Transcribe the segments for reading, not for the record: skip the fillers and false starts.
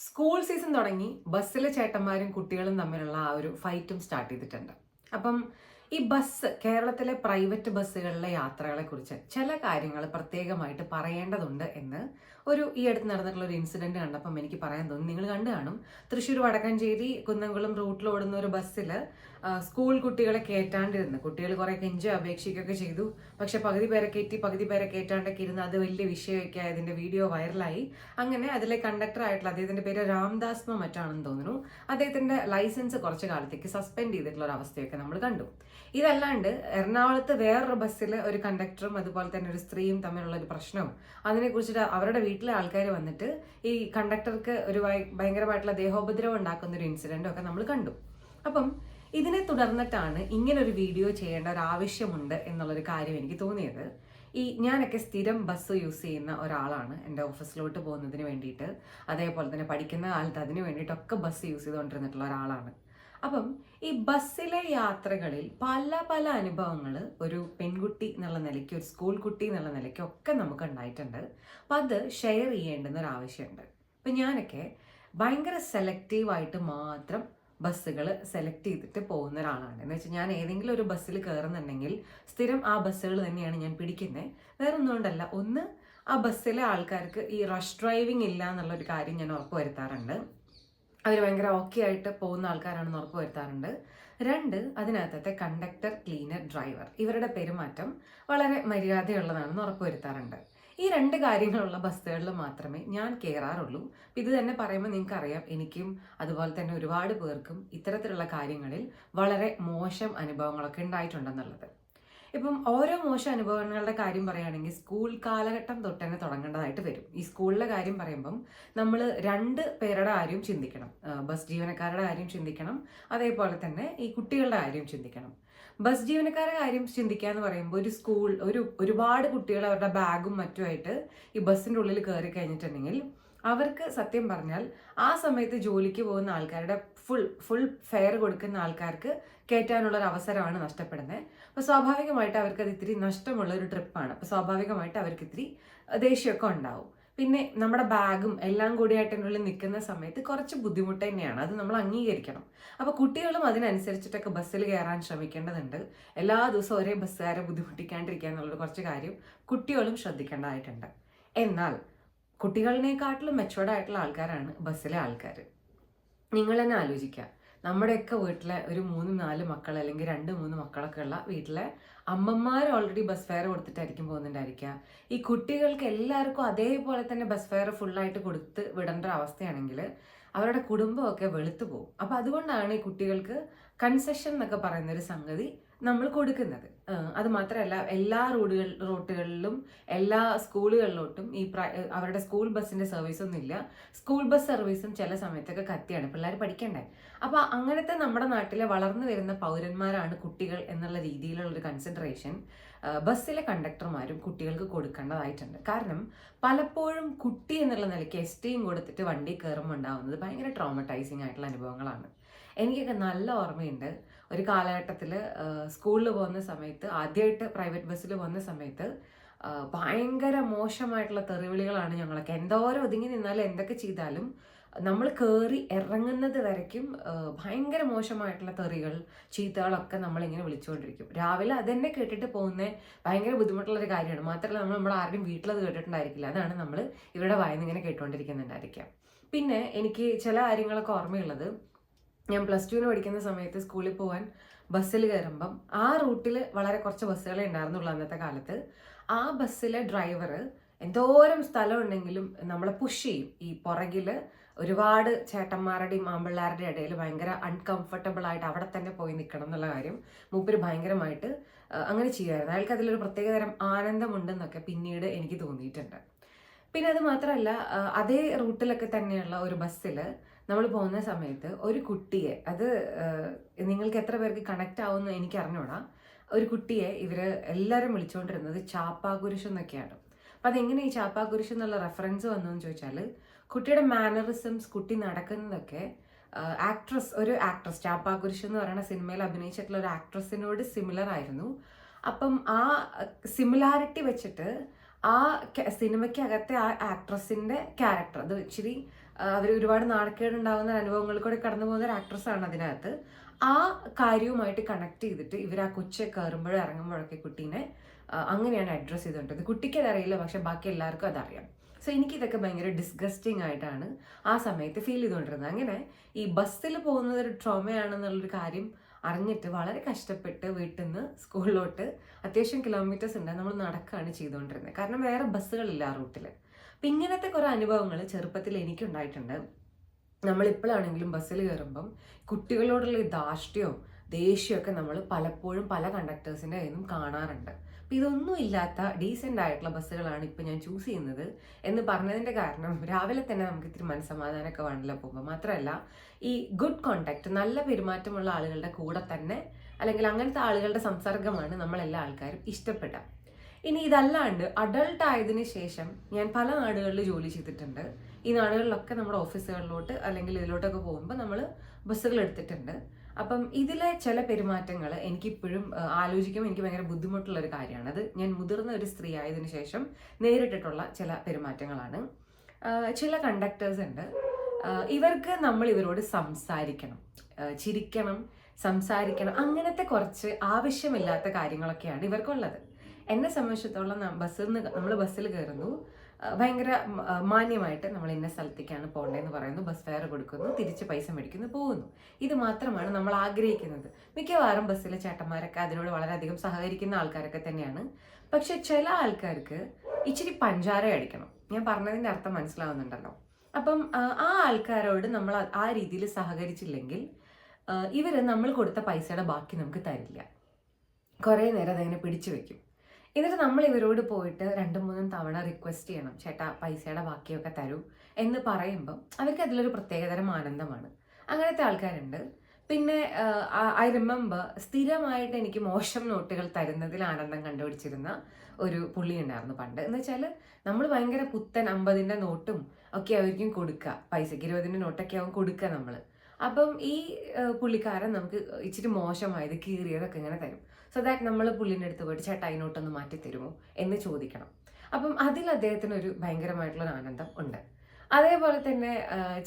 School season തുടങ്ങി ബസ്സിലെ ചേട്ടന്മാരും കുട്ടികളും തമ്മിലുള്ള ആ ഒരു ഫൈറ്റും സ്റ്റാർട്ട് ചെയ്തിട്ടുണ്ട്. അപ്പം ഈ കേരളത്തിലെ പ്രൈവറ്റ് ബസ്സുകളിലെ യാത്രകളെ കുറിച്ച് ചില കാര്യങ്ങൾ പ്രത്യേകമായിട്ട് പറയേണ്ടതുണ്ട് എന്ന് ഈ അടുത്ത് നടന്നിട്ടുള്ള ഒരു ഇൻസിഡന്റ് കണ്ടപ്പം എനിക്ക് പറയാൻ തോന്നി. നിങ്ങൾ കണ്ടു കാണും, തൃശ്ശൂർ വടക്കഞ്ചേരി കുന്നംകുളം റൂട്ടിൽ ഓടുന്ന ഒരു ബസ്സിൽ സ്കൂൾ കുട്ടികളെ കയറ്റാണ്ടിരുന്നു. കുട്ടികൾ കുറെ കെഞ്ചി അപേക്ഷിക്കുകയൊക്കെ ചെയ്തു. പക്ഷെ പകുതി പേരെ കയറ്റി പകുതി പേരെ കയറ്റാണ്ടൊക്കെ ഇരുന്ന് അത് വലിയ വിഷയമൊക്കെ ആയതിന്റെ വീഡിയോ വൈറലായി. അങ്ങനെ അതിലെ കണ്ടക്ടർ ആയിട്ടുള്ള അദ്ദേഹത്തിന്റെ പേര് രാംദാസ്മോ മറ്റാണെന്ന് തോന്നുന്നു. അദ്ദേഹത്തിന്റെ ലൈസൻസ് കുറച്ച് കാലത്തേക്ക് സസ്പെൻഡ് ചെയ്തിട്ടുള്ള ഒരു അവസ്ഥയൊക്കെ നമ്മൾ കണ്ടു. ഇതല്ലാണ്ട് എറണാകുളത്ത് വേറൊരു ബസ്സിൽ ഒരു കണ്ടക്ടറും അതുപോലെ തന്നെ ഒരു സ്ത്രീയും തമ്മിലുള്ള ഒരു പ്രശ്നവും അതിനെക്കുറിച്ചിട്ട് അവരുടെ വീട്ടിലെ ആൾക്കാർ വന്നിട്ട് ഈ കണ്ടക്ടർക്ക് ഒരു ഭയങ്കരമായിട്ടുള്ള ദേഹോപദ്രവം ഉണ്ടാക്കുന്ന ഒരു ഇൻസിഡന്റും ഒക്കെ നമ്മൾ കണ്ടു. അപ്പം ഇതിനെ തുടർന്നിട്ടാണ് ഇങ്ങനെ ഒരു വീഡിയോ ചെയ്യേണ്ട ഒരു ആവശ്യമുണ്ട് എന്നുള്ളൊരു കാര്യം എനിക്ക് തോന്നിയത്. ഞാനൊക്കെ സ്ഥിരം ബസ് യൂസ് ചെയ്യുന്ന ഒരാളാണ്. എൻ്റെ ഓഫീസിലോട്ട് പോകുന്നതിന് വേണ്ടിയിട്ട്, അതേപോലെ തന്നെ പഠിക്കുന്ന കാലത്ത് അതിന് വേണ്ടിയിട്ടൊക്കെ ബസ് യൂസ് ചെയ്തുകൊണ്ടിരുന്നിട്ടുള്ള ഒരാളാണ്. അപ്പം ഈ ബസ്സിലെ യാത്രകളിൽ പല പല അനുഭവങ്ങൾ ഒരു പെൺകുട്ടി എന്നുള്ള നിലയ്ക്ക്, ഒരു സ്കൂൾ കുട്ടി എന്നുള്ള നിലയ്ക്ക് ഒക്കെ നമുക്ക് ഉണ്ടായിട്ടുണ്ട്. അപ്പം അത് ഷെയർ ചെയ്യേണ്ടുന്ന ഒരു ആവശ്യമുണ്ട്. അപ്പം ഞാനൊക്കെ ഭയങ്കര സെലക്റ്റീവായിട്ട് മാത്രം ബസ്സുകൾ സെലക്ട് ചെയ്തിട്ട് പോകുന്ന ഒരാളാണ്. എന്ന് വെച്ചാൽ ഞാൻ ഏതെങ്കിലും ഒരു ബസ്സിൽ കയറുന്നുണ്ടെങ്കിൽ സ്ഥിരം ആ ബസ്സുകൾ തന്നെയാണ് ഞാൻ പിടിക്കുന്നത്. വേറെ ഒന്നുകൊണ്ടല്ല, ഒന്ന് ആ ബസ്സിലെ ആൾക്കാർക്ക് ഈ റഷ് ഡ്രൈവിംഗ് ഇല്ല എന്നുള്ളൊരു കാര്യം ഞാൻ ഉറപ്പ് വരുത്താറുണ്ട്. അവർ ഭയങ്കര ഓക്കെ ആയിട്ട് പോകുന്ന ആൾക്കാരാണെന്ന് ഉറപ്പ് വരുത്താറുണ്ട്. രണ്ട്, അതിനകത്തെ കണ്ടക്ടർ, ക്ലീനർ, ഡ്രൈവർ ഇവരുടെ പെരുമാറ്റം വളരെ മര്യാദയുള്ളതാണെന്ന് ഉറപ്പ് വരുത്താറുണ്ട്. ഈ രണ്ട് കാര്യങ്ങളുള്ള ബസ്സുകളിൽ മാത്രമേ ഞാൻ കയറാറുള്ളൂ. ഇത് തന്നെ പറയുമ്പോൾ നിങ്ങൾക്കറിയാം, എനിക്കും അതുപോലെ തന്നെ ഒരുപാട് പേർക്കും ഇത്തരത്തിലുള്ള കാര്യങ്ങളിൽ വളരെ മോശം അനുഭവങ്ങളൊക്കെ ഉണ്ടായിട്ടുണ്ടെന്നുള്ളത്. ഇപ്പം ഓരോ മോശം അനുഭവങ്ങളുടെ കാര്യം പറയുകയാണെങ്കിൽ സ്കൂൾ കാലഘട്ടം തൊട്ട് തന്നെ തുടങ്ങേണ്ടതായിട്ട് വരും. ഈ സ്കൂളിലെ കാര്യം പറയുമ്പം നമ്മൾ രണ്ട് പേരുടെ കാര്യം ചിന്തിക്കണം. ബസ് ജീവനക്കാരുടെ കാര്യം ചിന്തിക്കണം, അതേപോലെ തന്നെ ഈ കുട്ടികളുടെ കാര്യം ചിന്തിക്കണം. ബസ് ജീവനക്കാരുടെ കാര്യം ചിന്തിക്കുക എന്ന് പറയുമ്പോൾ ഒരുപാട് കുട്ടികൾ അവരുടെ ബാഗും മറ്റുമായിട്ട് ഈ ബസ്സിൻ്റെ ഉള്ളിൽ കയറി കഴിഞ്ഞിട്ടുണ്ടെങ്കിൽ അവർക്ക് സത്യം പറഞ്ഞാൽ ആ സമയത്ത് ജോലിക്ക് പോകുന്ന ആൾക്കാരുടെ ഫുൾ ഫെയർ കൊടുക്കുന്ന ആൾക്കാർക്ക് കയറ്റാനുള്ള ഒരു അവസരമാണ് നഷ്ടപ്പെടുന്നത്. അപ്പോൾ സ്വാഭാവികമായിട്ട് അവർക്ക് അത് ഇത്തിരി നഷ്ടമുള്ള ഒരു ട്രിപ്പാണ്. അപ്പോൾ സ്വാഭാവികമായിട്ട് അവർക്ക് ഇത്തിരി ദേഷ്യമൊക്കെ ഉണ്ടാവും. പിന്നെ നമ്മുടെ ബാഗും എല്ലാം കൂടിയായിട്ടുള്ളിൽ നിൽക്കുന്ന സമയത്ത് കുറച്ച് ബുദ്ധിമുട്ട് തന്നെയാണ്, അത് നമ്മൾ അംഗീകരിക്കണം. അപ്പോൾ കുട്ടികളും അതിനനുസരിച്ചിട്ടൊക്കെ ബസ്സിൽ കയറാൻ ശ്രമിക്കേണ്ടതുണ്ട്. എല്ലാ ദിവസവും ഒരേ ബസ്സുകാരെ ബുദ്ധിമുട്ടിക്കാണ്ടിരിക്കുക എന്നുള്ളൊരു കുറച്ച് കാര്യം കുട്ടികളും ശ്രദ്ധിക്കേണ്ടതായിട്ടുണ്ട്. എന്നാൽ കുട്ടികളിനെക്കാട്ടിലും മെച്ചുവേർഡ് ആയിട്ടുള്ള ആൾക്കാരാണ് ബസ്സിലെ ആൾക്കാർ. നിങ്ങൾ തന്നെ ആലോചിക്കുക, നമ്മുടെയൊക്കെ വീട്ടിലെ ഒരു 3-4 മക്കൾ അല്ലെങ്കിൽ 2-3 മക്കളൊക്കെ ഉള്ള വീട്ടിലെ അമ്മമാർ ഓൾറെഡി ബസ് ഫെയർ കൊടുത്തിട്ടായിരിക്കും പോകുന്നുണ്ടായിരിക്കുക. ഈ കുട്ടികൾക്ക് എല്ലാവർക്കും അതേപോലെ തന്നെ ബസ് ഫെയർ ഫുള്ളായിട്ട് കൊടുത്ത് വിടേണ്ട അവസ്ഥയാണെങ്കിൽ അവരുടെ കുടുംബമൊക്കെ വെളുത്തു പോകും. അപ്പം അതുകൊണ്ടാണ് ഈ കുട്ടികൾക്ക് കൺസെഷൻ എന്നൊക്കെ പറയുന്നൊരു സംഗതി നമ്മൾ കൊടുക്കുന്നത്. അത് മാത്രമല്ല, എല്ലാ റൂട്ടുകളിലും എല്ലാ സ്കൂളുകളിലോട്ടും അവരുടെ സ്കൂൾ ബസ്സിന്റെ സർവീസൊന്നും ഇല്ല. സ്കൂൾ ബസ് സർവീസും ചില സമയത്തൊക്കെ കത്തിയാണ്, പിള്ളേർ പഠിക്കണ്ടേ. അപ്പൊ അങ്ങനത്തെ നമ്മുടെ നാട്ടിലെ വളർന്നു വരുന്ന പൗരന്മാരാണ് കുട്ടികൾ എന്നുള്ള രീതിയിലുള്ള ഒരു കൺസിഡറേഷൻ ബസ്സിലെ കണ്ടക്ടർമാരും കുട്ടികൾക്ക് കൊടുക്കേണ്ടതായിട്ടുണ്ട്. കാരണം പലപ്പോഴും കുട്ടി എന്നുള്ള നിലയ്ക്ക് എസ്റ്റിയും കൊടുത്തിട്ട് വണ്ടി കയറുമ്പോൾ ഉണ്ടാവുന്നത് ഭയങ്കര ട്രോമറ്റൈസിങ് ആയിട്ടുള്ള അനുഭവങ്ങളാണ്. എനിക്കൊക്കെ നല്ല ഓർമ്മയുണ്ട്. ഒരു കാലഘട്ടത്തിൽ സ്കൂളിൽ പോകുന്ന സമയത്ത്, ആദ്യമായിട്ട് പ്രൈവറ്റ് ബസ്സിൽ പോകുന്ന സമയത്ത് ഭയങ്കര മോശമായിട്ടുള്ള തെറിവിളികളാണ് ഞങ്ങളൊക്കെ. എന്തോരം ഒതുങ്ങി നിന്നാലും എന്തൊക്കെ ചെയ്താലും നമ്മൾ കയറി ഇറങ്ങുന്നത് വരയ്ക്കും ഭയങ്കര മോശമായിട്ടുള്ള തെറികൾ, ചീത്തകളൊക്കെ നമ്മളിങ്ങനെ വിളിച്ചുകൊണ്ടിരിക്കും. രാവിലെ അതെന്നെ കേട്ടിട്ട് പോകുന്നത് ഭയങ്കര ബുദ്ധിമുട്ടുള്ളൊരു കാര്യമാണ്. മാത്രമല്ല, നമ്മൾ ആരുടെയും വീട്ടിലത് കേട്ടിട്ടുണ്ടായിരിക്കില്ല. അതാണ് നമ്മൾ ഇവരുടെ വായന ഇങ്ങനെ കേട്ടുകൊണ്ടിരിക്കുന്നുണ്ടായിരിക്കാം. പിന്നെ എനിക്ക് ചില കാര്യങ്ങളൊക്കെ ഓർമ്മയുള്ളത്, ഞാൻ +2 പഠിക്കുന്ന സമയത്ത് സ്കൂളിൽ പോകാൻ ബസ്സിൽ കയറുമ്പം ആ റൂട്ടിൽ വളരെ കുറച്ച് ബസ്സുകളെ ഉണ്ടായിരുന്നുള്ളൂ അന്നത്തെ കാലത്ത്. ആ ബസ്സിലെ ഡ്രൈവർ എന്തോരം സ്ഥലം ഉണ്ടെങ്കിലും നമ്മളെ പുഷ് ചെയ്യും. ഈ പുറകിൽ ഒരുപാട് ചേട്ടന്മാരുടെയും ആമ്പിള്ളാരുടെ ഇടയിൽ ഭയങ്കര അൺകംഫർട്ടബിൾ ആയിട്ട് അവിടെ തന്നെ പോയി നിൽക്കണം എന്നുള്ള കാര്യം മൂപ്പര് ഭയങ്കരമായിട്ട് അങ്ങനെ ചെയ്യുമായിരുന്നു. അയാൾക്ക് അതിലൊരു പ്രത്യേകതരം ആനന്ദമുണ്ടെന്നൊക്കെ പിന്നീട് എനിക്ക് തോന്നിയിട്ടുണ്ട്. പിന്നെ അത് മാത്രമല്ല, അതേ റൂട്ടിലൊക്കെ തന്നെയുള്ള ഒരു ബസ്സിൽ നമ്മൾ പോകുന്ന സമയത്ത് ഒരു കുട്ടിയെ, അത് നിങ്ങൾക്ക് എത്ര പേർക്ക് കണക്ട് ആവുമെന്ന് എനിക്ക് അറിഞ്ഞൂടാ, ഒരു കുട്ടിയെ എല്ലാവരും വിളിച്ചുകൊണ്ടിരുന്നത് ചാപ്പാകുരിശ് എന്നൊക്കെയാണ്. അപ്പം അതെങ്ങനെ ഈ ചാപ്പാകുരിശ് എന്നുള്ള റെഫറൻസ് വന്നതെന്ന് ചോദിച്ചാൽ, കുട്ടിയുടെ മാനറിസംസ്, കുട്ടി നടക്കുന്നതൊക്കെ ഒരു ആക്ട്രസ് ചാപ്പാകുരിശ് എന്ന് പറയുന്ന സിനിമയിൽ അഭിനയിച്ചിട്ടുള്ള ഒരു ആക്ട്രസിനോട് സിമിലർ ആയിരുന്നു. അപ്പം ആ സിമിലാരിറ്റി വെച്ചിട്ട് ആ സിനിമയ്ക്കകത്തെ ആ ആക്ട്രസിന്റെ ക്യാരക്ടർ, അത് ഇച്ചിരി അവർ ഒരുപാട് നാണക്കേടുണ്ടാകുന്ന അനുഭവങ്ങൾ കൂടെ കടന്നു പോകുന്ന ഒരു ആക്ട്രസ്സാണ് അതിനകത്ത്. ആ കാര്യവുമായിട്ട് കണക്ട് ചെയ്തിട്ട് ഇവർ ആ കൊച്ചെ കയറുമ്പോഴും ഇറങ്ങുമ്പോഴൊക്കെ കുട്ടീനെ അങ്ങനെയാണ് അഡ്രസ്സ് ചെയ്തുകൊണ്ടിരുന്നത്. കുട്ടിക്ക് അതറിയില്ല, പക്ഷെ ബാക്കി എല്ലാവർക്കും അതറിയാം. സോ എനിക്കിതൊക്കെ ഭയങ്കര ഡിസ്ഗസ്റ്റിംഗ് ആയിട്ടാണ് ആ സമയത്ത് ഫീൽ ചെയ്തുകൊണ്ടിരുന്നത്. അങ്ങനെ ഈ ബസ്സിൽ പോകുന്നത് ഒരു ട്രോമയാണെന്നുള്ളൊരു കാര്യം അറിഞ്ഞിട്ട് വളരെ കഷ്ടപ്പെട്ട് വീട്ടിൽ നിന്ന് സ്കൂളിലോട്ട് അത്യാവശ്യം കിലോമീറ്റേഴ്സ് ഉണ്ട്, നമ്മൾ നടക്കുകയാണ് ചെയ്തുകൊണ്ടിരുന്നത്. കാരണം വേറെ ബസ്സുകളില്ല ആ റൂട്ടിൽ. അപ്പം ഇങ്ങനത്തെ കുറേ അനുഭവങ്ങൾ ചെറുപ്പത്തിൽ എനിക്കുണ്ടായിട്ടുണ്ട്. നമ്മളിപ്പോഴാണെങ്കിലും ബസ്സിൽ കയറുമ്പം കുട്ടികളോടുള്ള ഈ ധാർഷ്ട്യവും ദേഷ്യമൊക്കെ നമ്മൾ പലപ്പോഴും പല കണ്ടക്ടേഴ്സിൻ്റെ കയ്യിൽ നിന്നും കാണാറുണ്ട്. അപ്പം ഇതൊന്നും ഇല്ലാത്ത ഡീസൻ്റ് ആയിട്ടുള്ള ബസ്സുകളാണ് ഇപ്പം ഞാൻ ചൂസ് ചെയ്യുന്നത് എന്ന് പറഞ്ഞതിൻ്റെ കാരണം രാവിലെ തന്നെ നമുക്ക് ഇത്തിരി മനസ്സമാധാനമൊക്കെ വേണമല്ലോ പോകുമ്പോൾ. മാത്രമല്ല ഈ ഗുഡ് കോണ്ടാക്ട്, നല്ല പെരുമാറ്റമുള്ള ആളുകളുടെ കൂടെ തന്നെ അല്ലെങ്കിൽ അങ്ങനത്തെ ആളുകളുടെ സംസർഗമാണ് നമ്മളെല്ലാ ആൾക്കാരും ഇഷ്ടപ്പെടുക. ഇനി ഇതല്ലാണ്ട് അഡൾട്ട് ആയതിനു ശേഷം ഞാൻ പല നാടുകളിൽ ജോലി ചെയ്തിട്ടുണ്ട്. ഈ നാടുകളിലൊക്കെ നമ്മുടെ ഓഫീസുകളിലോട്ട് അല്ലെങ്കിൽ ഇതിലോട്ടൊക്കെ പോകുമ്പോൾ നമ്മൾ ബസ്സുകൾ എടുത്തിട്ടുണ്ട്. അപ്പം ഇതിലെ ചില പെരുമാറ്റങ്ങൾ എനിക്കിപ്പോഴും ആലോചിക്കുമ്പോൾ എനിക്ക് ഭയങ്കര ബുദ്ധിമുട്ടുള്ളൊരു കാര്യമാണ്. അത് ഞാൻ മുതിർന്ന ഒരു സ്ത്രീ ആയതിനു ശേഷം നേരിട്ടിട്ടുള്ള ചില പെരുമാറ്റങ്ങളാണ്. ചില കണ്ടക്ടേഴ്സ് ഉണ്ട്, ഇവർക്ക് നമ്മൾ ഇവരോട് സംസാരിക്കണം, ചിരിക്കണം, സംസാരിക്കണം, അങ്ങനത്തെ കുറച്ച് ആവശ്യമില്ലാത്ത കാര്യങ്ങളൊക്കെയാണ് ഇവർക്കുള്ളത്. എന്നെ സംബന്ധിച്ചിടത്തോളം നമ്മൾ ബസ്സിൽ കയറുന്നു, ഭയങ്കര മാന്യമായിട്ട് നമ്മൾ ഇന്ന സ്ഥലത്തേക്കാണ് പോകേണ്ടതെന്ന് പറയുന്നു, ബസ് ഫെയർ കൊടുക്കുന്നു, തിരിച്ച് പൈസ മേടിക്കുന്നു, പോകുന്നു. ഇത് മാത്രമാണ് നമ്മൾ ആഗ്രഹിക്കുന്നത്. മിക്കവാറും ബസ്സിലെ ചേട്ടന്മാരൊക്കെ അതിനോട് വളരെയധികം സഹകരിക്കുന്ന ആൾക്കാരൊക്കെ തന്നെയാണ്. പക്ഷെ ചില ആൾക്കാർക്ക് ഇച്ചിരി പഞ്ചാര അടിക്കണം. ഞാൻ പറഞ്ഞതിൻ്റെ അർത്ഥം മനസ്സിലാവുന്നുണ്ടല്ലോ. അപ്പം ആ ആൾക്കാരോട് നമ്മൾ ആ രീതിയിൽ സഹകരിച്ചില്ലെങ്കിൽ ഇവർ നമ്മൾ കൊടുത്ത പൈസയുടെ ബാക്കി നമുക്ക് തരില്ല. കുറേ നേരം അതങ്ങനെ പിടിച്ചു വെക്കും. എന്നിട്ട് നമ്മൾ ഇവരോട് പോയിട്ട് 2-3 തവണ റിക്വസ്റ്റ് ചെയ്യണം, ചേട്ടാ പൈസയുടെ ബാക്കിയൊക്കെ തരൂ എന്ന് പറയുമ്പം അവർക്ക് അതിലൊരു പ്രത്യേകതരം ആനന്ദമാണ്. അങ്ങനത്തെ ആൾക്കാരുണ്ട്. പിന്നെ ഐ റിമെമ്പർ സ്ഥിരമായിട്ട് എനിക്ക് മോശം നോട്ടുകൾ തരുന്നതിൽ ആനന്ദം കണ്ടുപിടിച്ചിരുന്ന ഒരു പുള്ളി ഉണ്ടായിരുന്നു പണ്ട്. എന്ന് വെച്ചാൽ നമ്മൾ ഭയങ്കര പുത്തൻ 50-ൻ്റെ നോട്ടും ഒക്കെ ആയിരിക്കും കൊടുക്കുക, പൈസയ്ക്ക് 20-ൻ്റെ നോട്ടൊക്കെ ആവും കൊടുക്കുക നമ്മൾ. അപ്പം ഈ പുള്ളിക്കാരൻ നമുക്ക് ഇച്ചിരി മോശമായത് കീറിയതൊക്കെ ഇങ്ങനെ തരും. സോ ദാറ്റ് നമ്മൾ പുള്ളിൻ്റെ അടുത്ത് പോയിട്ട് ചേട്ടാ ഈ നോട്ടൊന്ന് മാറ്റി തരുമോ എന്ന് ചോദിക്കണം. അപ്പം അതിൽ അദ്ദേഹത്തിനൊരു ഭയങ്കരമായിട്ടുള്ളൊരു ആനന്ദം ഉണ്ട്. അതേപോലെ തന്നെ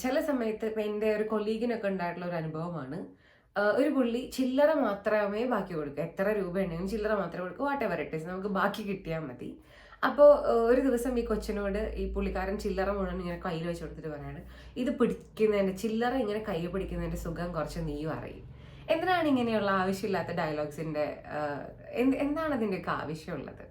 ചില സമയത്ത് എൻ്റെ ഒരു കൊളീഗിനൊക്കെ ഉണ്ടായിട്ടുള്ള ഒരു അനുഭവമാണ്. ഒരു പുള്ളി ചില്ലറ മാത്രമേ ബാക്കി കൊടുക്കൂ, എത്ര രൂപ ഉണ്ടെങ്കിലും ചില്ലറ മാത്രമേ കൊടുക്കൂ, വാട്ട് എവർ ഇറ്റ് ഈസ്, നമുക്ക് ബാക്കി കിട്ടിയാൽ മതി. അപ്പോൾ ഒരു ദിവസം ഈ കൊച്ചിനോട് ഈ പുള്ളിക്കാരൻ ചില്ലറ മുഴുവൻ ഇങ്ങനെ കയ്യിൽ വെച്ച് കൊടുത്തിട്ട് പറയാണ്, ഇത് പിടിക്കുന്നതിൻ്റെ ചില്ലറ ഇങ്ങനെ കൈ പിടിക്കുന്നതിൻ്റെ സുഖം കുറച്ച് നീയും അറിയും. എന്തിനാണ് ഇങ്ങനെയുള്ള ആവശ്യമില്ലാത്ത ഡയലോഗ്സിൻ്റെ എന്താണ് അതിൻ്റെയൊക്കെ ആവശ്യമുള്ളത്?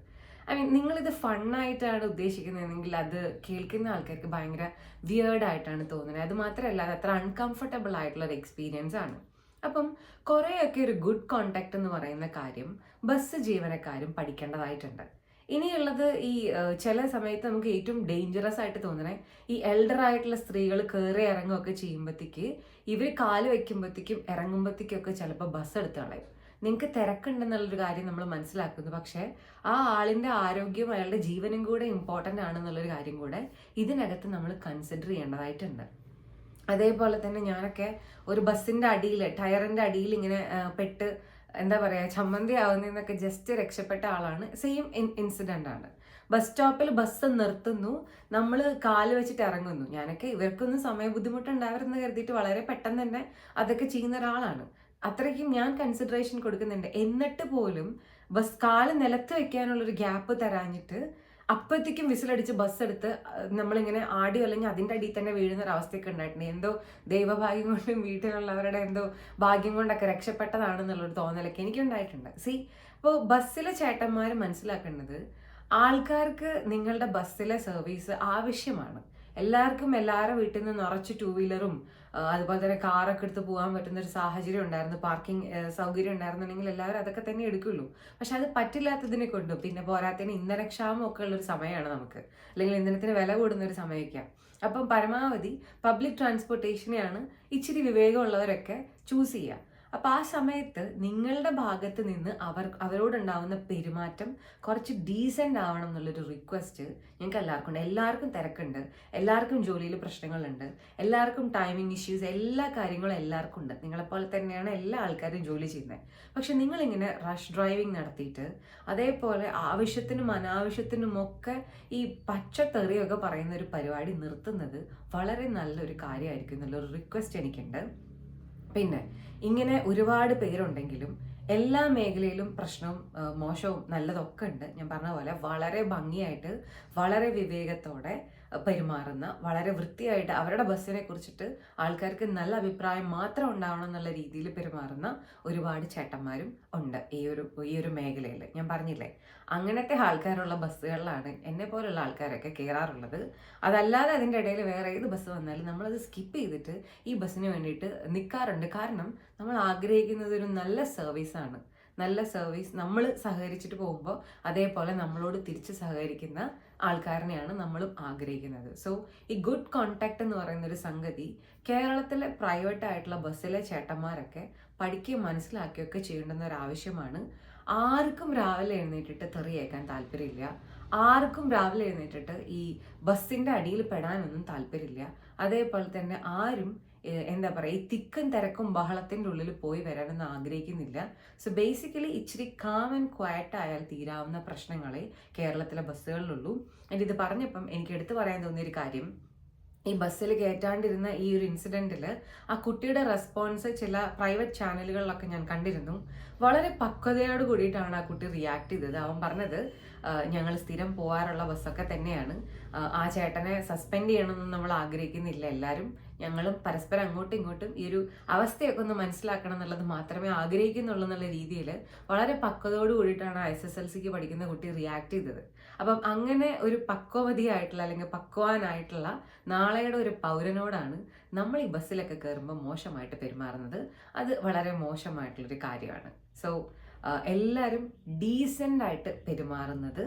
ഐ മീൻ നിങ്ങളിത് ഫണ്ണായിട്ടാണ് ഉദ്ദേശിക്കുന്നതെങ്കിൽ അത് കേൾക്കുന്ന ആൾക്കാർക്ക് ഭയങ്കര വിയേർഡായിട്ടാണ് തോന്നുന്നത്. അത് മാത്രമല്ല അത് അത്ര അൺകംഫർട്ടബിൾ ആയിട്ടുള്ളൊരു എക്സ്പീരിയൻസ് ആണ്. അപ്പം കുറേയൊക്കെ ഒരു ഗുഡ് കോണ്ടാക്ട് എന്ന് പറയുന്ന കാര്യം ബസ് ജീവനക്കാരും പഠിക്കേണ്ടതായിട്ടുണ്ട്. ഇനിയുള്ളത് ഈ ചില സമയത്ത് നമുക്ക് ഏറ്റവും ഡേഞ്ചറസ് ആയിട്ട് തോന്നണേ ഈ എൽഡർ ആയിട്ടുള്ള സ്ത്രീകൾ കയറി ഇറങ്ങുകയൊക്കെ ചെയ്യുമ്പോഴത്തേക്ക് ഇവർ കാല് വയ്ക്കുമ്പോഴത്തേക്കും ഇറങ്ങുമ്പോഴത്തേക്കൊക്കെ ചിലപ്പോൾ ബസ് എടുത്ത് കളയും. നിങ്ങൾക്ക് തിരക്കുണ്ടെന്നുള്ളൊരു കാര്യം നമ്മൾ മനസ്സിലാക്കുന്നു, പക്ഷേ ആ ആളിൻ്റെ ആരോഗ്യവും അയാളുടെ ജീവനും കൂടെ ഇമ്പോർട്ടൻ്റ് ആണെന്നുള്ളൊരു കാര്യം കൂടെ ഇതിനകത്ത് നമ്മൾ കൺസിഡർ ചെയ്യേണ്ടതായിട്ടുണ്ട്. അതേപോലെ തന്നെ ഞാനൊക്കെ ഒരു ബസ്സിൻ്റെ അടിയിൽ ടയറിൻ്റെ അടിയിൽ ഇങ്ങനെ പെട്ട് എന്താ പറയുക ചമ്മന്തി ആവുന്നതെന്നൊക്കെ ജസ്റ്റ് രക്ഷപ്പെട്ട ആളാണ്. സെയിം ഇൻസിഡൻ്റ് ആണ്. ബസ് സ്റ്റോപ്പിൽ ബസ് നിർത്തുന്നു, നമ്മൾ കാല് വെച്ചിട്ട് ഇറങ്ങുന്നു. ഞാനൊക്കെ ഇവർക്കൊന്നും സമയ ബുദ്ധിമുട്ടുണ്ടാവരുതെന്ന് കരുതിയിട്ട് വളരെ പെട്ടെന്ന് തന്നെ അതൊക്കെ ചെയ്യുന്ന ഒരാളാണ്. അത്രയ്ക്കും ഞാൻ കൺസിഡറേഷൻ കൊടുക്കുന്നുണ്ട്. എന്നിട്ട് പോലും ബസ് കാല് നിലത്ത് വെക്കാനുള്ളൊരു ഗ്യാപ്പ് തരാഞ്ഞിട്ട് അപ്പോഴത്തേക്കും വിസിലടിച്ച് ബസ് എടുത്ത് നമ്മളിങ്ങനെ ആടി അല്ലെങ്കിൽ അതിൻ്റെ അടിയിൽ തന്നെ വീഴുന്ന ഒരവസ്ഥയൊക്കെ ഉണ്ടായിട്ടുണ്ട്. എന്തോ ദൈവഭാഗ്യം കൊണ്ടും വീട്ടിലുള്ളവരുടെ എന്തോ ഭാഗ്യം കൊണ്ടൊക്കെ രക്ഷപ്പെട്ടതാണെന്നുള്ളൊരു തോന്നലൊക്കെ എനിക്കുണ്ടായിട്ടുണ്ട്. അപ്പോൾ ബസ്സിലെ ചേട്ടന്മാർ മനസ്സിലാക്കേണ്ടത് ആൾക്കാർക്ക് നിങ്ങളുടെ ബസ്സിലെ സർവീസ് ആവശ്യമാണ്. എല്ലാവർക്കും എല്ലാവരുടെ വീട്ടിൽ നിന്ന് നിറച്ച് 2 വീലറും അതുപോലെ തന്നെ കാറൊക്കെ എടുത്ത് പോകാൻ പറ്റുന്ന ഒരു സാഹചര്യം ഉണ്ടായിരുന്നു, പാർക്കിംഗ് സൗകര്യം ഉണ്ടായിരുന്നുണ്ടെങ്കിൽ എല്ലാവരും അതൊക്കെ തന്നെ എടുക്കുള്ളൂ. പക്ഷെ അത് പറ്റില്ലാത്തതിനെ കൊണ്ടും പിന്നെ പോരാത്തതിന് ഇന്ധനക്ഷാമം ഒക്കെ ഉള്ളൊരു സമയമാണ് നമുക്ക്, അല്ലെങ്കിൽ ഇന്ധനത്തിന് വില കൂടുന്ന ഒരു സമയമൊക്കെയാണ്. അപ്പം പരമാവധി പബ്ലിക് ട്രാൻസ്പോർട്ടേഷനെയാണ് ഇച്ചിരി വിവേകമുള്ളവരൊക്കെ ചൂസ് ചെയ്യുക. അപ്പോൾ ആ സമയത്ത് നിങ്ങളുടെ ഭാഗത്ത് നിന്ന് അവരോടുണ്ടാവുന്ന പെരുമാറ്റം കുറച്ച് ഡീസൻ്റ് ആവണം എന്നുള്ളൊരു റിക്വസ്റ്റ് ഞങ്ങൾക്ക് എല്ലാവർക്കും ഉണ്ട്. എല്ലാവർക്കും തിരക്കുണ്ട്, എല്ലാവർക്കും ജോലിയിൽ പ്രശ്നങ്ങളുണ്ട്, എല്ലാവർക്കും ടൈമിംഗ് ഇഷ്യൂസ്, എല്ലാ കാര്യങ്ങളും എല്ലാവർക്കും ഉണ്ട്. നിങ്ങളെപ്പോലെ തന്നെയാണ് എല്ലാ ആൾക്കാരും ജോലി ചെയ്യുന്നത്. പക്ഷെ നിങ്ങളിങ്ങനെ റഷ് ഡ്രൈവിംഗ് നടത്തിയിട്ട് അതേപോലെ ആവശ്യത്തിനും അനാവശ്യത്തിനുമൊക്കെ ഈ പച്ചത്തെറിയൊക്കെ പറയുന്ന ഒരു പരിപാടി നിർത്തുന്നത് വളരെ നല്ലൊരു കാര്യമായിരിക്കും എന്നുള്ളൊരു റിക്വസ്റ്റ് എനിക്കുണ്ട്. പിന്നെ ഇങ്ങനെ ഒരുപാട് പേരുണ്ടെങ്കിലും എല്ലാ മേഖലയിലും പ്രശ്നവും മോശവും നല്ലതൊക്കെ ഉണ്ട്. ഞാൻ പറഞ്ഞ പോലെ വളരെ ഭംഗിയായിട്ട് വളരെ വിവേകത്തോടെ പെരുമാറുന്ന, വളരെ വൃത്തിയായിട്ട് അവരുടെ ബസ്സിനെ കുറിച്ചിട്ട് ആൾക്കാർക്ക് നല്ല അഭിപ്രായം മാത്രം ഉണ്ടാവണം എന്നുള്ള രീതിയിൽ പെരുമാറുന്ന ഒരുപാട് ചേട്ടന്മാരും ഉണ്ട് ഈ ഒരു മേഖലയിൽ. ഞാൻ പറഞ്ഞില്ലേ, അങ്ങനത്തെ ആൾക്കാരുള്ള ബസ്സുകളിലാണ് എന്നെ പോലുള്ള ആൾക്കാരൊക്കെ കയറാറുള്ളത്. അതല്ലാതെ അതിൻ്റെ ഇടയിൽ വേറെ ഏത് ബസ് വന്നാലും നമ്മളത് സ്കിപ്പ് ചെയ്തിട്ട് ഈ ബസ്സിന് വേണ്ടിയിട്ട് നിൽക്കാറുണ്ട്. കാരണം നമ്മൾ ആഗ്രഹിക്കുന്നത് ഒരു നല്ല സർവീസാണ്. നല്ല സർവീസ് നമ്മൾ സഹകരിച്ചിട്ട് പോകുമ്പോൾ അതേപോലെ നമ്മളോട് തിരിച്ച് സഹകരിക്കുന്ന ആൾക്കാരനെയാണ് നമ്മളും ആഗ്രഹിക്കുന്നത്. സോ ഈ ഗുഡ് കോണ്ടാക്ട് എന്ന് പറയുന്ന ഒരു സംഗതി കേരളത്തിലെ പ്രൈവറ്റ് ആയിട്ടുള്ള ബസ്സിലെ ചേട്ടന്മാരൊക്കെ പഠിക്കുകയും മനസ്സിലാക്കുകയൊക്കെ ചെയ്യേണ്ടുന്ന ഒരു ആവശ്യമാണ്. ആർക്കും രാവിലെ എഴുന്നേറ്റിട്ട് തെറിയേക്കാൻ താല്പര്യമില്ല. ആർക്കും രാവിലെ എഴുന്നേറ്റിട്ട് ഈ ബസ്സിൻ്റെ അടിയിൽ പെടാനൊന്നും താല്പര്യമില്ല. അതേപോലെ തന്നെ ആരും എന്താ പറയുക, ഈ തിക്കും തിരക്കും ബഹളത്തിൻ്റെ ഉള്ളിൽ പോയി വരാനൊന്നും ആഗ്രഹിക്കുന്നില്ല. സോ ബേസിക്കലി ഇച്ചിരി കാം ആൻഡ് ക്വയറ്റ് ആയാൽ തീരാവുന്ന പ്രശ്നങ്ങളെ കേരളത്തിലെ ബസ്സുകളിലുള്ളൂ. ഇത് പറഞ്ഞപ്പം എനിക്ക് എടുത്തു പറയാൻ തോന്നിയൊരു കാര്യം, ഈ ബസ്സിൽ കയറ്റാണ്ടിരുന്ന ഈ ഒരു ഇൻസിഡൻറ്റിൽ ആ കുട്ടിയുടെ റെസ്പോൺസ് ചില പ്രൈവറ്റ് ചാനലുകളിലൊക്കെ ഞാൻ കണ്ടിരുന്നു. വളരെ പക്വതയോട് കൂടിയിട്ടാണ് ആ കുട്ടി റിയാക്ട് ചെയ്തത്. അവൻ പറഞ്ഞത്, ഞങ്ങൾ സ്ഥിരം പോകാറുള്ള ബസ്സൊക്കെ തന്നെയാണ്, ആ ചേട്ടനെ സസ്പെൻഡ് ചെയ്യണമെന്ന് നമ്മൾ ആഗ്രഹിക്കുന്നില്ല, എല്ലാവരും ഞങ്ങളും പരസ്പരം അങ്ങോട്ടും ഇങ്ങോട്ടും ഈ ഒരു അവസ്ഥയൊക്കെ ഒന്ന് മനസ്സിലാക്കണം എന്നുള്ളത് മാത്രമേ ആഗ്രഹിക്കുന്നുള്ളൂ എന്നുള്ള രീതിയിൽ വളരെ പക്വതയോട് കൂടിയിട്ടാണ് SSLCക്ക് പഠിക്കുന്ന കുട്ടി റിയാക്ട് ചെയ്തത്. അപ്പം അങ്ങനെ ഒരു പക്വവതിയായിട്ടുള്ള അല്ലെങ്കിൽ പക്വാനായിട്ടുള്ള നാളെയുടെ ഒരു പൗരനോടാണ് നമ്മൾ ഈ ബസ്സിലൊക്കെ കയറുമ്പോൾ മോശമായിട്ട് പെരുമാറുന്നത്. അത് വളരെ മോശമായിട്ടുള്ളൊരു കാര്യമാണ്. സോ എല്ലാവരും ഡീസൻ്റ് ആയിട്ട് പെരുമാറുന്നത്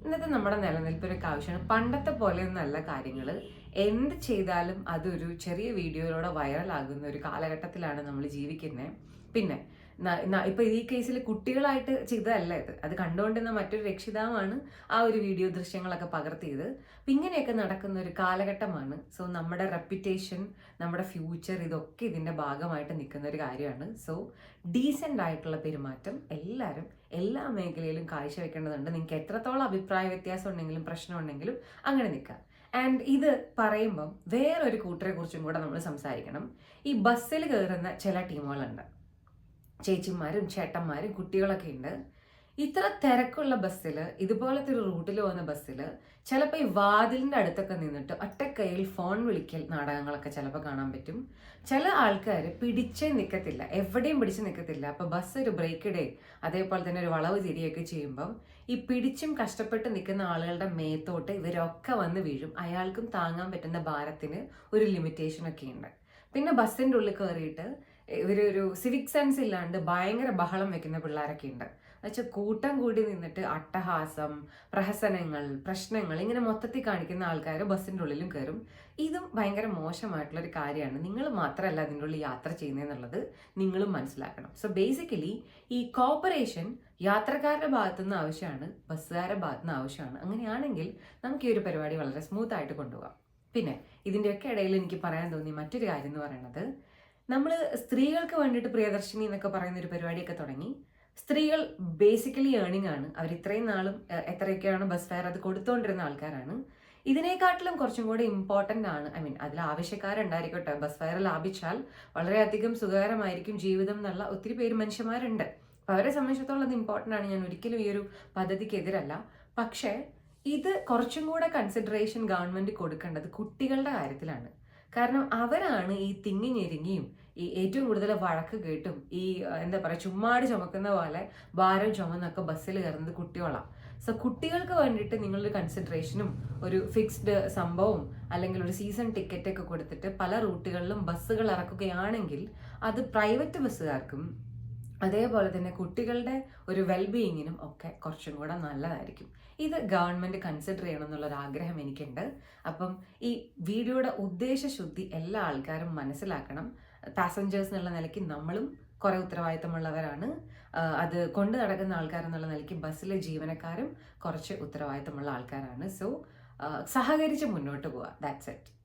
ഇന്നത്തെ നമ്മുടെ നിലനിൽപ്പിനൊക്കെ ആവശ്യമാണ്. പണ്ടത്തെ പോലെയൊന്നല്ല കാര്യങ്ങൾ. എന്ത് ചെയ്താലും അതൊരു ചെറിയ വീഡിയോയിലൂടെ വൈറലാകുന്ന ഒരു കാലഘട്ടത്തിലാണ് നമ്മൾ ജീവിക്കുന്നത്. പിന്നെ ഇപ്പൊ ഈ കേസിൽ കുട്ടികളായിട്ട് ചെയ്തതല്ല ഇത്, അത് കണ്ടുകൊണ്ടിരുന്ന മറ്റൊരു രക്ഷിതാവാണ് ആ ഒരു വീഡിയോ ദൃശ്യങ്ങളൊക്കെ പകർത്തിയത്. അപ്പം ഇങ്ങനെയൊക്കെ നടക്കുന്ന ഒരു കാലഘട്ടമാണ്. സോ നമ്മുടെ റെപ്യൂട്ടേഷൻ, നമ്മുടെ ഫ്യൂച്ചർ, ഇതൊക്കെ ഇതിൻ്റെ ഭാഗമായിട്ട് നിൽക്കുന്ന ഒരു കാര്യമാണ്. സോ ഡീസൻ്റ് ആയിട്ടുള്ള പെരുമാറ്റം എല്ലാവരും എല്ലാ മേഖലയിലും കാഴ്ചവെക്കേണ്ടതുണ്ട്. നിങ്ങൾക്ക് എത്രത്തോളം അഭിപ്രായ വ്യത്യാസം ഉണ്ടെങ്കിലും പ്രശ്നം ഉണ്ടെങ്കിലും അങ്ങനെ നിൽക്കാം. ആൻഡ് ഇത് പറയുമ്പം വേറൊരു കൂട്ടരെ കുറിച്ചും കൂടെ നമ്മൾ സംസാരിക്കണം. ഈ ബസ്സിൽ കയറുന്ന ചില ടീമുകളുണ്ട്, ചേച്ചിമാരും ചേട്ടന്മാരും കുട്ടികളൊക്കെ ഉണ്ട്. ഇത്ര തിരക്കുള്ള ബസ്സിൽ, ഇതുപോലത്തെ ഒരു റൂട്ടിൽ പോകുന്ന ബസ്സിൽ ചിലപ്പോൾ ഈ വാതിലിൻ്റെ അടുത്തൊക്കെ നിന്നിട്ട് ഒറ്റക്കൈയിൽ ഫോൺ വിളിക്കൽ നാടകങ്ങളൊക്കെ ചിലപ്പോൾ കാണാൻ പറ്റും. ചില ആൾക്കാർ പിടിച്ചേ നിൽക്കത്തില്ല, എവിടെയും പിടിച്ച് നിൽക്കത്തില്ല. അപ്പോൾ ബസ് ഒരു ബ്രേക്ക് ഇടേ അതേപോലെ തന്നെ ഒരു വളവ് തിരിയൊക്കെ ചെയ്യുമ്പം ഈ പിടിച്ചും കഷ്ടപ്പെട്ട് നിൽക്കുന്ന ആളുകളുടെ മേത്തോട്ട് ഇവരൊക്കെ വന്ന് വീഴും. അയാൾക്കും താങ്ങാൻ പറ്റുന്ന ഭാരത്തിന് ഒരു ലിമിറ്റേഷനൊക്കെ ഉണ്ട്. പിന്നെ ബസ്സിൻ്റെ ഉള്ളിൽ കയറിയിട്ട് ഇവരൊരു സിവിക് സെൻസ് ഇല്ലാണ്ട് ഭയങ്കര ബഹളം വെക്കുന്ന പിള്ളേരൊക്കെ ഉണ്ട്. എന്നുവെച്ചാൽ കൂട്ടം കൂടി നിന്നിട്ട് അട്ടഹാസം, പ്രഹസനങ്ങൾ, പ്രശ്നങ്ങൾ ഇങ്ങനെ മൊത്തത്തിൽ കാണിക്കുന്ന ആൾക്കാർ ബസ്സിൻ്റെ ഉള്ളിലും കയറും. ഇതും ഭയങ്കര മോശമായിട്ടുള്ളൊരു കാര്യമാണ്. നിങ്ങൾ മാത്രമല്ല അതിൻ്റെ ഉള്ളിൽ യാത്ര ചെയ്യുന്നതെന്നുള്ളത് നിങ്ങളും മനസ്സിലാക്കണം. സോ ബേസിക്കലി ഈ കോപ്പറേഷൻ യാത്രക്കാരുടെ ഭാഗത്തുനിന്ന് ആവശ്യമാണ്, ബസ്സുകാരുടെ ഭാഗത്തുനിന്ന് ആവശ്യമാണ്. അങ്ങനെയാണെങ്കിൽ നമുക്ക് ഈ ഒരു പരിപാടി വളരെ സ്മൂത്തായിട്ട് കൊണ്ടുപോകാം. പിന്നെ ഇതിൻ്റെയൊക്കെ ഇടയിൽ എനിക്ക് പറയാൻ തോന്നിയ മറ്റൊരു കാര്യം എന്ന് പറയുന്നത്, നമ്മൾ സ്ത്രീകൾക്ക് വേണ്ടിയിട്ട് പ്രിയദർശിനി എന്നൊക്കെ പറയുന്ന ഒരു പരിപാടിയൊക്കെ തുടങ്ങി. സ്ത്രീകൾ ബേസിക്കലി ഏണിംഗ് ആണ്. അവർ ഇത്രയും നാളും എത്രയൊക്കെയാണ് ബസ് ഫെയർ അത് കൊടുത്തുകൊണ്ടിരുന്ന ആൾക്കാരാണ്. ഇതിനെക്കാട്ടിലും കുറച്ചും കൂടെ ഇമ്പോർട്ടൻ്റ് ആണ്, അതിൽ ആവശ്യക്കാരുണ്ടായിരിക്കട്ടെ. ബസ് ഫെയർ ലാഭിച്ചാൽ വളരെയധികം സുഖകരമായിരിക്കും ജീവിതം എന്നുള്ള ഒത്തിരി പേര് മനുഷ്യന്മാരുണ്ട്. അപ്പോൾ അവരെ സംബന്ധിച്ചിടത്തോളം അത് ഇമ്പോർട്ടൻ്റ് ആണ്. ഞാൻ ഒരിക്കലും ഈ ഒരു പദ്ധതിക്കെതിരല്ല. പക്ഷേ ഇത് കുറച്ചും കൂടെ കൺസിഡറേഷൻ ഗവൺമെൻറ് കൊടുക്കേണ്ടത് കുട്ടികളുടെ കാര്യത്തിലാണ്. കാരണം അവരാണ് ഈ തിങ്ങി ഞെരുങ്ങിയും ഈ ഏറ്റവും കൂടുതൽ വഴക്ക് കേട്ടും ഈ എന്താ പറയുക ചുമ്മാട് ചുമക്കുന്ന പോലെ ഭാരം ചുമന്നൊക്കെ ബസ്സിൽ കയറുന്നത് കുട്ടികളാണ്. സോ കുട്ടികൾക്ക് വേണ്ടിയിട്ട് നിങ്ങളൊരു കൺസിഡറേഷനും ഒരു ഫിക്സ്ഡ് സംഭവം അല്ലെങ്കിൽ ഒരു സീസൺ ടിക്കറ്റ് ഒക്കെ കൊടുത്തിട്ട് പല റൂട്ടുകളിലും ബസ്സുകൾ ഇറക്കുകയാണെങ്കിൽ അത് പ്രൈവറ്റ് ബസ്സുകാർക്കും അതേപോലെ തന്നെ കുട്ടികളുടെ ഒരു വെൽബീയിങ്ങിനും ഒക്കെ കുറച്ചും കൂടെ നല്ലതായിരിക്കും. ഇത് ഗവൺമെൻറ് കൺസിഡർ ചെയ്യണം എന്നുള്ളൊരു ആഗ്രഹം എനിക്കുണ്ട്. അപ്പം ഈ വീഡിയോയുടെ ഉദ്ദേശശുദ്ധി എല്ലാ ആൾക്കാരും മനസ്സിലാക്കണം. പാസഞ്ചേഴ്സ് എന്നുള്ള നിലയ്ക്ക് നമ്മളും കുറേ ഉത്തരവാദിത്തമുള്ളവരാണ്. അത് കൊണ്ട് നടക്കുന്ന ആൾക്കാരെന്നുള്ള നിലയ്ക്ക് ബസ്സിലെ ജീവനക്കാരും കുറച്ച് ഉത്തരവാദിത്തമുള്ള ആൾക്കാരാണ്. സോ സഹകരിച്ച് മുന്നോട്ട് പോവുക. That's it.